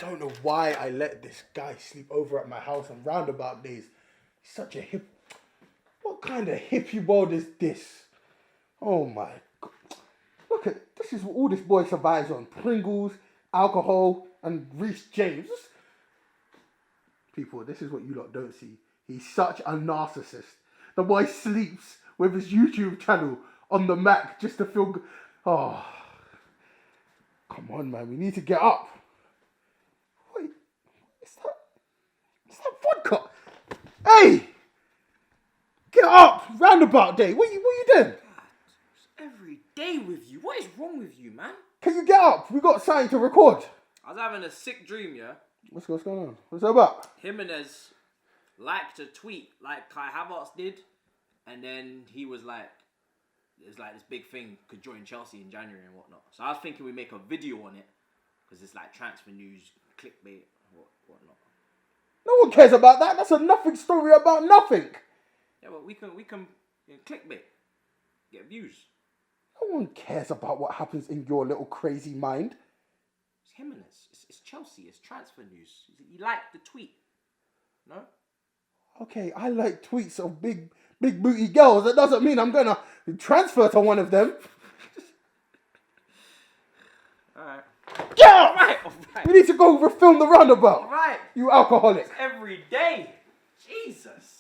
don't know why I let this guy sleep over at my house on Roundabout days. He's such a hip... What kind of hippie world is this? Oh my God. Look at... This is all this boy survives on. Pringles, alcohol, and Reece James. People, this is what you lot don't see. He's such a narcissist. The boy sleeps with his YouTube channel on the Mac just to feel good. Oh, come on, man. We need to get up. Wait, is that vodka? Hey, get up. Roundabout day. What you doing? Every day with you. What is wrong with you, man? Can you get up? We got something to record. I was having a sick dream, yeah? What's going on? What's that about? Gimenez liked a tweet like Kai Havertz did, and then he was like, there's like this big thing, could join Chelsea in January and whatnot. So I was thinking we make a video on it, because it's like transfer news, clickbait, whatnot. No one cares about that. That's a nothing story about nothing. Yeah, but we can clickbait, get views. No one cares about what happens in your little crazy mind. It's Gimenez. It's Chelsea. It's transfer news. You like the tweet, no? Okay, I like tweets of big booty girls. That doesn't mean I'm gonna transfer to one of them. Alright. Get out! Alright. We need to go refilm the Roundabout. Alright. You alcoholic. It's every day. Jesus.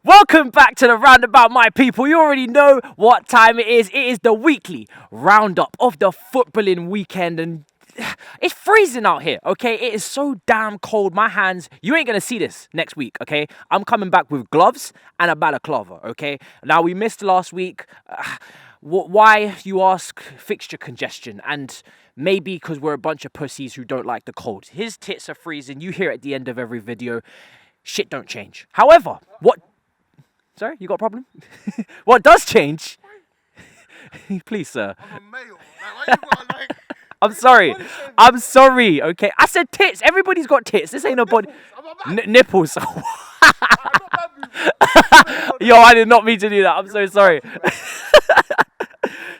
Welcome back to the Roundabout, my people. You already know what time it is. It is the weekly roundup of the footballing weekend, and it's freezing out here, okay? It is so damn cold. My hands, you ain't gonna see this next week, okay? I'm coming back with gloves and a balaclava, okay? Now, we missed last week. Why, you ask? Fixture congestion, and maybe because we're a bunch of pussies who don't like the cold. His tits are freezing. You hear it at the end of every video. Shit don't change. However, what... Sorry, you got a problem? What does change? Please, sir. I'm a male. Like, why you gotta, like... I'm sorry, okay? I said tits. Everybody's got tits. This ain't a body... Nipples. Yo, I did not mean to do that. I'm so sorry.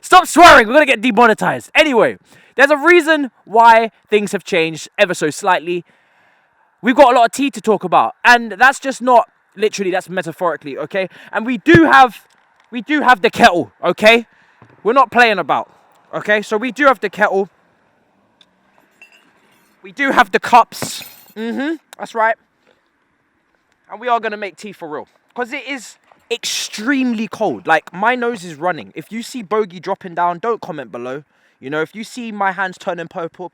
Stop swearing. We're going to get demonetized. Anyway, there's a reason why things have changed ever so slightly. We've got a lot of tea to talk about. And that's just not... Literally, that's metaphorically, okay? And we do have the kettle, okay? We're not playing about, okay? So we do have the kettle. We do have the cups. That's right. And we are going to make tea for real. Because it is extremely cold. Like, my nose is running. If you see bogey dropping down, don't comment below. You know, if you see my hands turning purple,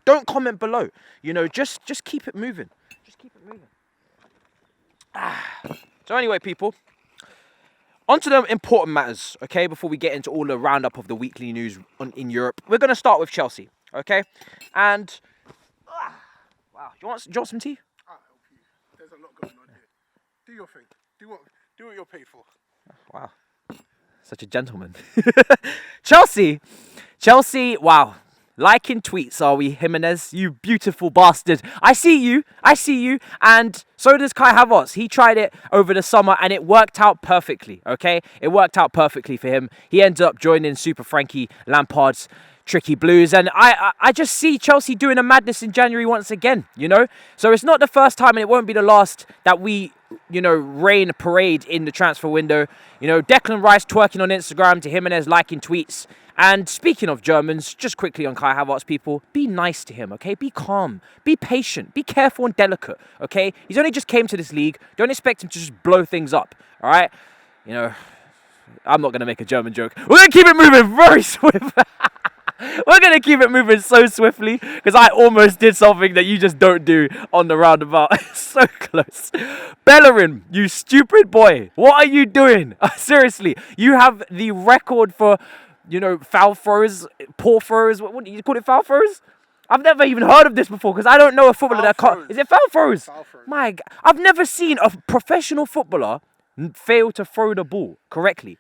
don't comment below. You know, just keep it moving. Just keep it moving. So anyway, people, on to the important matters, okay, before we get into all the roundup of the weekly news in Europe. We're going to start with Chelsea, okay? And, wow, do you want some tea? I'll help you. There's a lot going on here. Do your thing. Do what you're paid for. Wow, such a gentleman. Chelsea, wow. Liking tweets, are we, Gimenez? You beautiful bastard. I see you. And so does Kai Havertz. He tried it over the summer and it worked out perfectly, okay? It worked out perfectly for him. He ended up joining Super Frankie Lampard's Tricky Blues. And I just see Chelsea doing a madness in January once again, you know? So it's not the first time and it won't be the last that we, you know, rain parade in the transfer window. You know, Declan Rice twerking on Instagram to Gimenez liking tweets. And speaking of Germans, just quickly on Kai Havertz, people, be nice to him, okay? Be calm, be patient, be careful and delicate, okay? He's only just came to this league. Don't expect him to just blow things up, all right? You know, I'm not going to make a German joke. We're going to keep it moving very swift. We're going to keep it moving so swiftly because I almost did something that you just don't do on the Roundabout. So close. Bellerin, you stupid boy. What are you doing? Seriously, you have the record for... You know, foul throws, poor throws. What do you call it, foul throws? I've never even heard of this before because I don't know a footballer that can't. Is it foul throws? My God. I've never seen a professional footballer fail to throw the ball correctly.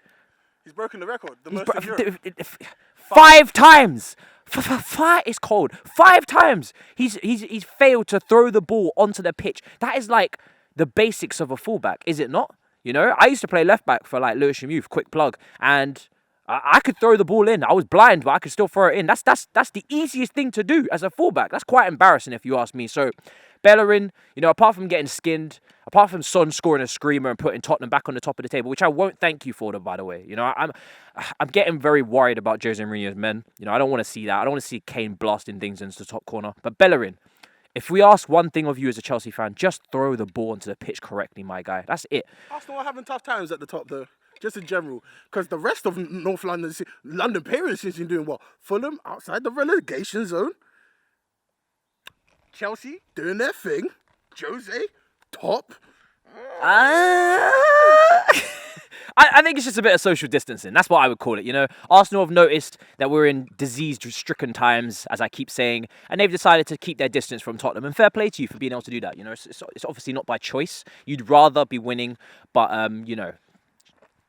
He's broken the record. The most in Europe. 5 times. Fire is cold. 5 times he's failed to throw the ball onto the pitch. That is like the basics of a fullback, is it not? You know, I used to play left back for like Lewisham Youth, quick plug, and I could throw the ball in. I was blind, but I could still throw it in. That's the easiest thing to do as a fullback. That's quite embarrassing if you ask me. So, Bellerin, you know, apart from getting skinned, apart from Son scoring a screamer and putting Tottenham back on the top of the table, which I won't thank you for, by the way. You know, I'm getting very worried about Jose Mourinho's men. You know, I don't want to see that. I don't want to see Kane blasting things into the top corner. But Bellerin, if we ask one thing of you as a Chelsea fan, just throw the ball onto the pitch correctly, my guy. That's it. Arsenal are having tough times at the top, though, just in general, because the rest of North London period seems to be doing well. Fulham outside the relegation zone. Chelsea doing their thing. Jose top. I think it's just a bit of social distancing. That's what I would call it. You know, Arsenal have noticed that we're in disease-stricken times, as I keep saying, and they've decided to keep their distance from Tottenham. And fair play to you for being able to do that. You know, it's obviously not by choice. You'd rather be winning, but you know,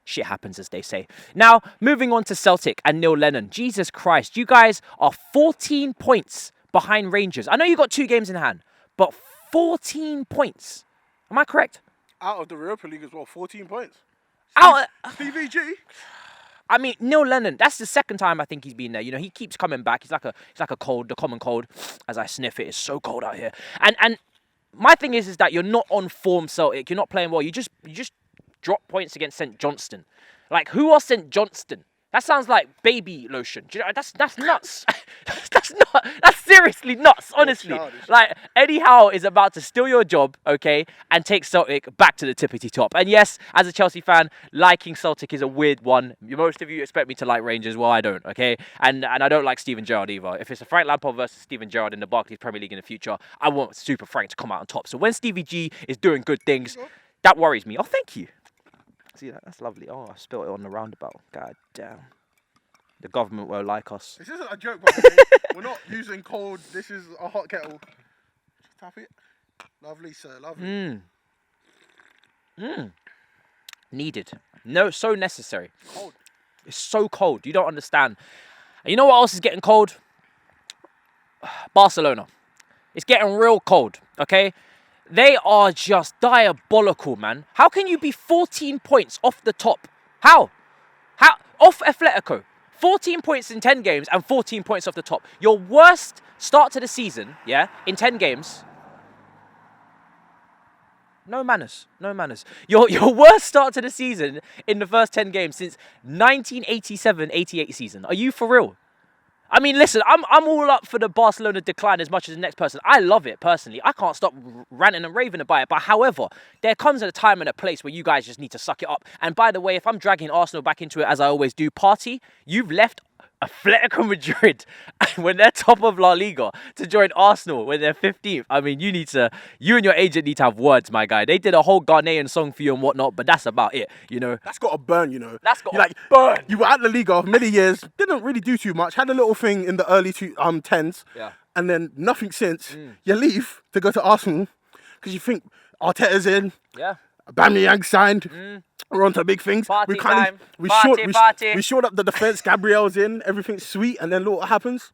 shit happens, as they say. Now, moving on to Celtic and Neil Lennon. Jesus Christ, you guys are 14 points behind Rangers. I know you got 2 games in hand, but 14 points. Am I correct? Out of the Europa League as well, 14 points. Stevie G. I mean, Neil Lennon, that's the second time I think he's been there. You know, he keeps coming back. He's like a cold, the common cold. As I sniff it, it's so cold out here. And my thing is that you're not on form, Celtic. You're not playing well. You just drop points against St. Johnston. Like, who are St. Johnston? That sounds like baby lotion. Do you know, that's nuts. That's seriously nuts, honestly. Like, Eddie Howe is about to steal your job, okay, and take Celtic back to the tippity top. And yes, as a Chelsea fan, liking Celtic is a weird one. Most of you expect me to like Rangers. Well, I don't, okay? And I don't like Steven Gerrard either. If it's a Frank Lampard versus Steven Gerrard in the Barclays Premier League in the future, I want Super Frank to come out on top. So when Stevie G is doing good things, that worries me. Oh, thank you. See that? That's lovely. Oh, I spilled it on the roundabout. God damn. The government won't like us. This isn't a joke, by the way. We're not using cold. This is a hot kettle. Just tap it. Lovely, sir. Lovely. Needed. No, so necessary. Cold. It's so cold. You don't understand. And you know what else is getting cold? Barcelona. It's getting real cold, okay? They are just diabolical, man. How can you be 14 points off the top? How? Off Atletico. 14 points in 10 games and 14 points off the top. Your worst start to the season, yeah, in 10 games. No manners. Your worst start to the season in the first 10 games since 1987-88 season. Are you for real? I mean, listen, I'm all up for the Barcelona decline as much as the next person. I love it, personally. I can't stop ranting and raving about it. But however, there comes a time and a place where you guys just need to suck it up. And by the way, if I'm dragging Arsenal back into it, as I always do, Party, you've left Atletico Madrid when they're top of La Liga to join Arsenal when they're 15th. I mean, you and your agent need to have words, my guy. They did a whole Ghanaian song for you and whatnot, but that's about it, you know. That's got to burn, you know. That's got to burn. You were at La Liga for many years, didn't really do too much, had a little thing in the early 10s, yeah, and then nothing since. You leave to go to Arsenal because you think Arteta's in, yeah, Aubameyang signed. We're on to big things. Party We shored up the defence. Gabriel's in. Everything's sweet. And then look what happens.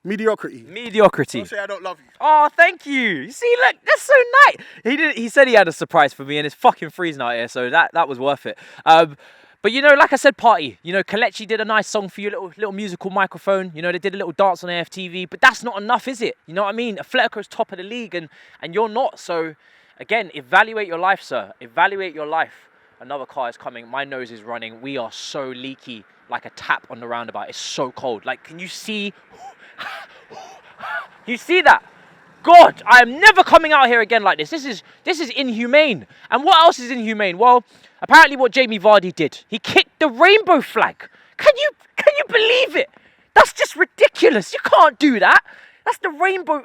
Mediocrity. Don't say I don't love you. Oh, thank you. You see, look, that's so nice. He said he had a surprise for me, and it's fucking freezing out here, so that was worth it. But you know, like I said, Party. You know, Kelechi did a nice song for you, little musical microphone. You know, they did a little dance on AFTV, but that's not enough, is it? You know what I mean? Atletico's top of the league, and you're not. So, again, evaluate your life, sir. Evaluate your life. Another car is coming. My nose is running. We are so leaky, like a tap on the roundabout. It's so cold. Like, can you see? You see that? God, I am never coming out here again like this. This is inhumane. And what else is inhumane? Well, apparently what Jamie Vardy did. He kicked the rainbow flag. Can you believe it? That's just ridiculous. You can't do that. That's the rainbow.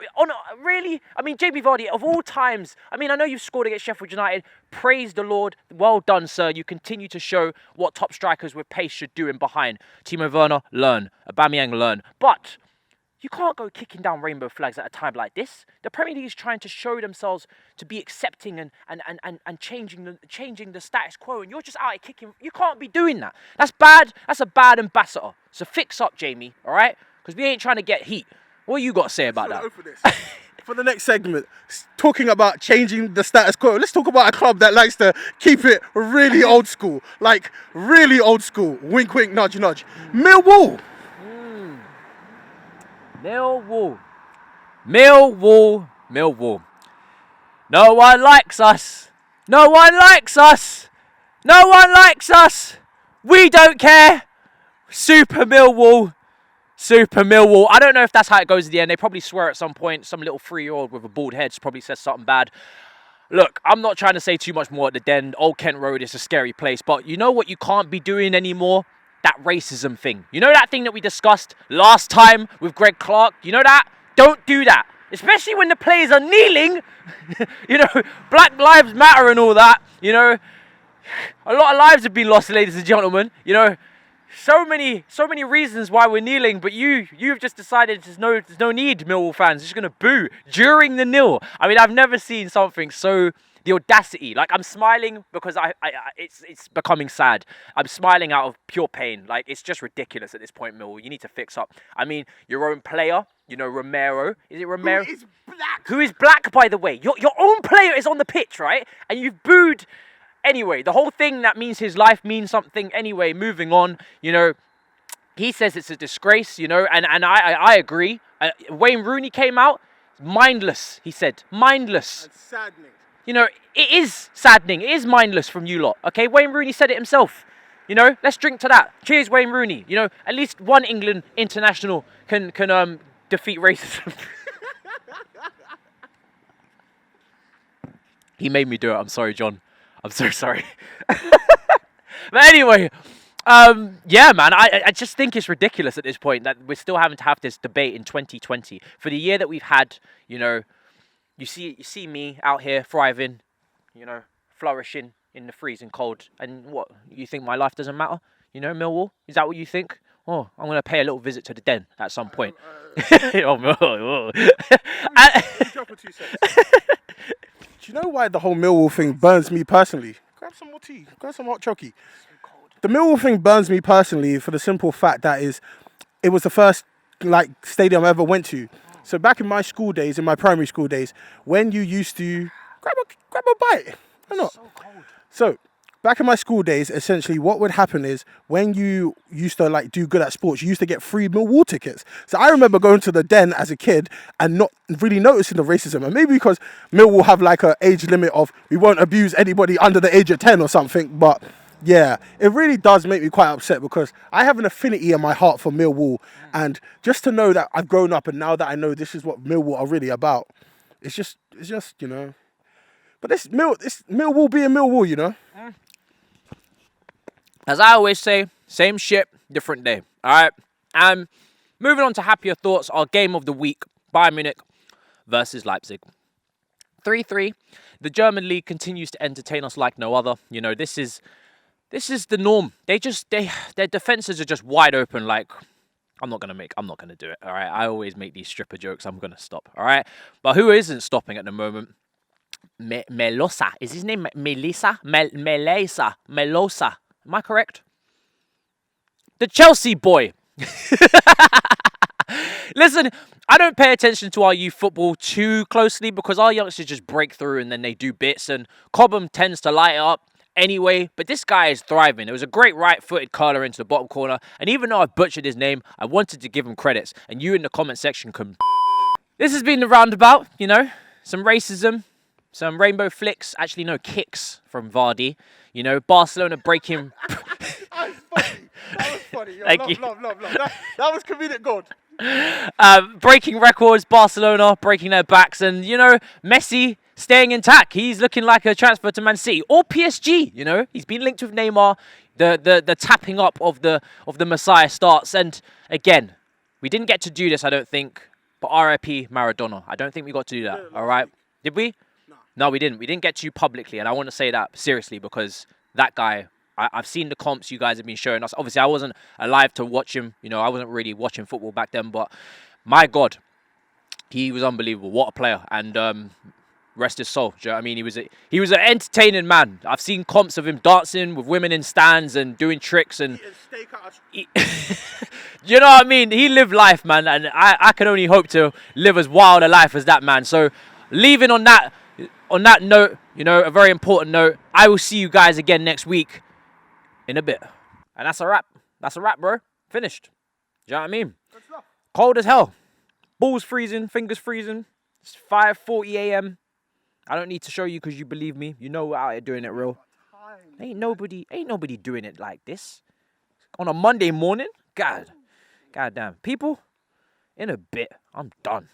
Really? I mean, Jamie Vardy, of all times, I mean, I know you've scored against Sheffield United. Praise the Lord. Well done, sir. You continue to show what top strikers with pace should do in behind. Timo Werner, learn. Aubameyang, learn. But You can't go kicking down rainbow flags at a time like this. The Premier League is trying to show themselves to be accepting and changing the status quo, and you're just out here kicking. You can't be doing that. That's bad. That's a bad ambassador. So fix up, Jamie, all right? Because we ain't trying to get heat. What you got to say about that? For the next segment, talking about changing the status quo, let's talk about a club that likes to keep it really old school. Like, really old school. Wink, wink, nudge, nudge. Millwall. Millwall. No one likes us. No one likes us. No one likes us. We don't care. Super Millwall. I don't know if that's how it goes at the end. They probably swear at some point. Some little 3-year-old with a bald head probably says something bad. Look, I'm not trying to say too much more at the Den. Old Kent Road is a scary place. But you know what you can't be doing anymore? That racism thing. You know that thing that we discussed last time with Greg Clark? You know that? Don't do that. Especially when the players are kneeling. Black Lives Matter and all that. A lot of lives have been lost, ladies and gentlemen. So many reasons why we're kneeling, but you've just decided there's no need, Millwall fans. You're just gonna boo during the nil. I mean, I've never seen something so, the audacity. Like, I'm smiling because it's becoming sad. I'm smiling out of pure pain. Like, it's just ridiculous at this point, Millwall. You need to fix up. I mean, your own player, Romero. Is it Romero? Who is black? Who is black, by the way? Your own player is on the pitch, right? And you've booed. Anyway, the whole thing, that means his life means something. Anyway, moving on, he says it's a disgrace, and I agree. Wayne Rooney came out, mindless, he said, mindless. That's saddening. It is saddening. It is mindless from you lot, okay? Wayne Rooney said it himself. Let's drink to that. Cheers, Wayne Rooney. At least one England international can defeat racism. He made me do it. I'm sorry, John. I'm so sorry. But anyway, yeah, man, I just think it's ridiculous at this point that we're still having to have this debate in 2020. For the year that we've had, you see me out here thriving, flourishing in the freezing cold. And what, you think my life doesn't matter? Millwall? Is that what you think? Oh, I'm going to pay a little visit to the Den at some point. Drop a 2 cents. Do you know why the whole Millwall thing burns me personally? Grab some more tea. Grab some hot chocky. The Millwall thing burns me personally for the simple fact that it was the first stadium I ever went to. So back in my school days, in my primary school days, when you used to grab a bite, why not? So cold. So back in my school days, essentially what would happen is when you used to do good at sports, you used to get free Millwall tickets. So I remember going to the Den as a kid and not really noticing the racism. And maybe because Millwall have an age limit of we won't abuse anybody under the age of 10 or something. But yeah, it really does make me quite upset because I have an affinity in my heart for Millwall. And just to know that I've grown up and now that I know this is what Millwall are really about, it's just. But this Millwall being Millwall, As I always say, same shit, different day. All right. And moving on to happier thoughts, our game of the week, Bayern Munich versus Leipzig. 3-3. The German league continues to entertain us like no other. This is the norm. Their defenses are just wide open. Like, I'm not gonna do it. All right. I always make these stripper jokes. I'm gonna stop. All right. But who isn't stopping at the moment? Melosa. Is his name Melissa? Melosa. Am I correct? The Chelsea boy. Listen, I don't pay attention to our youth football too closely because our youngsters just break through and then they do bits, and Cobham tends to light it up anyway, but this guy is thriving. It was a great right-footed curler into the bottom corner, and even though I butchered his name, I wanted to give him credits, and you in the comment section can... This has been the Roundabout, some racism, some rainbow flicks, actually no, kicks from Vardy. Barcelona breaking... That was funny. Yo, Thank you. Love. That was comedic gold. Breaking records, Barcelona breaking their backs, and, Messi staying intact. He's looking like a transfer to Man City or PSG, He's been linked with Neymar. The tapping up of the Messiah starts, and again, we didn't get to do this, I don't think, but RIP Maradona. I don't think we got to do that, all right? Did we? No, we didn't. We didn't get to publicly, and I want to say that seriously because that guy, I've seen the comps you guys have been showing us. Obviously, I wasn't alive to watch him. I wasn't really watching football back then, but my God, he was unbelievable. What a player. And rest his soul. Do you know what I mean? He was an entertaining man. I've seen comps of him dancing with women in stands and doing tricks and you know what I mean? He lived life, man, and I can only hope to live as wild a life as that man. So leaving on that note, you know, a very important note, I will see you guys again next week in a bit. And that's a wrap. That's a wrap, bro. Finished. Do you know what I mean? Cold as hell. Balls freezing, fingers freezing. It's 5:40 a.m. I don't need to show you because you believe me. You know we're out here doing it real. Ain't nobody doing it like this. On a Monday morning? God damn. People, in a bit, I'm done.